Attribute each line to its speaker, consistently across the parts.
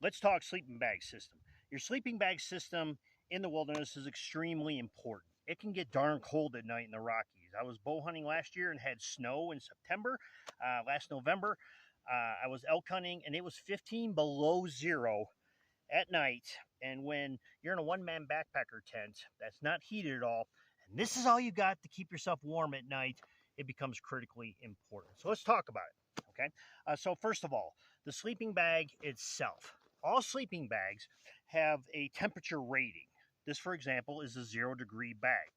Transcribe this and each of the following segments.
Speaker 1: let's talk sleeping bag system. Your sleeping bag system in the wilderness is extremely important. It can get darn cold at night in the Rockies. I was bow hunting last year and had snow in September, last November. I was elk hunting and it was 15 below zero at night. And when you're in a one man backpacker tent that's not heated at all, and this is all you got to keep yourself warm at night, it becomes critically important. So let's talk about it. Okay. So, first of all, the sleeping bag itself. All sleeping bags have a temperature rating. This, for example, is a 0 degree bag.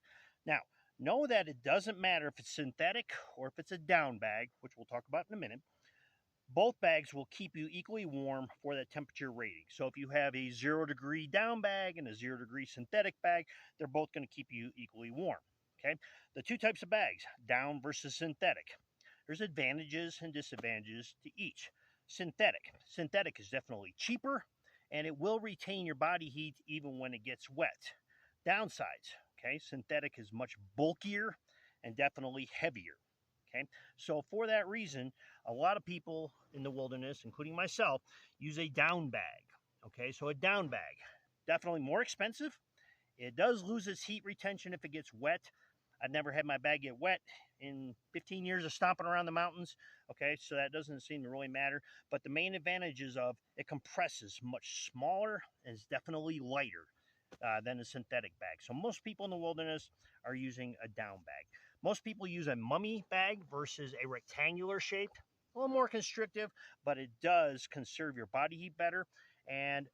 Speaker 1: Now, know that it doesn't matter if it's synthetic or if it's a down bag, which we'll talk about in a minute. Both bags will keep you equally warm for that temperature rating. So if you have a 0 degree down bag and a 0 degree synthetic bag, they're both going to keep you equally warm. Okay. The two types of bags, down versus synthetic. There's advantages and disadvantages to each. Synthetic is definitely cheaper and it will retain your body heat even when it gets wet. Downsides, okay, synthetic is much bulkier and definitely heavier. Okay, so for that reason, a lot of people in the wilderness, including myself, use a down bag. Okay, so a down bag, definitely more expensive. It does lose its heat retention if it gets wet. I've never had my bag get wet in 15 years of stomping around the mountains. Okay, so that doesn't seem to really matter. But the main advantage is of it compresses much smaller and is definitely lighter than a synthetic bag. So most people in the wilderness are using a down bag. Most people use a mummy bag versus a rectangular shape. A little more constrictive, but it does conserve your body heat better. And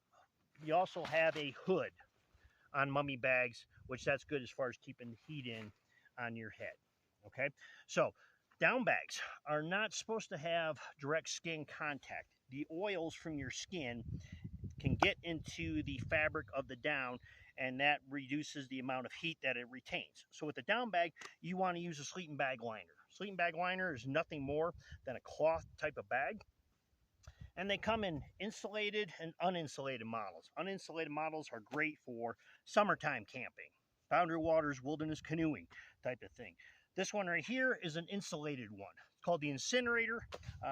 Speaker 1: you also have a hood on mummy bags, which that's good as far as keeping the heat in on your head. Okay, so down bags are not supposed to have direct skin contact. The oils from your skin can get into the fabric of the down, and that reduces the amount of heat that it retains. So with the down bag, you want to use a sleeping bag liner. Sleeping bag liner is nothing more than a cloth type of bag, and they come in insulated and uninsulated models. Uninsulated models are great for summertime camping, boundary waters, wilderness canoeing type of thing. This one right here is an insulated one. It's called the Incinerator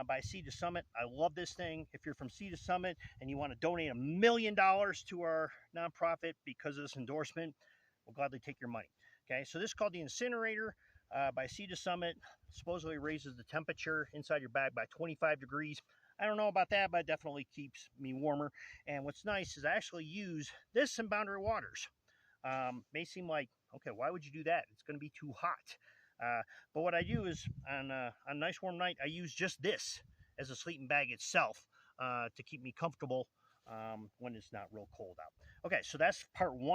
Speaker 1: by Sea to Summit. I love this thing. If you're from Sea to Summit and you want to donate $1 million to our nonprofit because of this endorsement, we'll gladly take your money. Okay, so this is called the Incinerator by Sea to Summit. Supposedly raises the temperature inside your bag by 25 degrees. I don't know about that, but it definitely keeps me warmer. And what's nice is I actually use this in boundary waters. May seem like, okay, why would you do that? It's going to be too hot. But what I do is on a nice warm night, I use just this as a sleeping bag itself to keep me comfortable when it's not real cold out. Okay, so that's part one.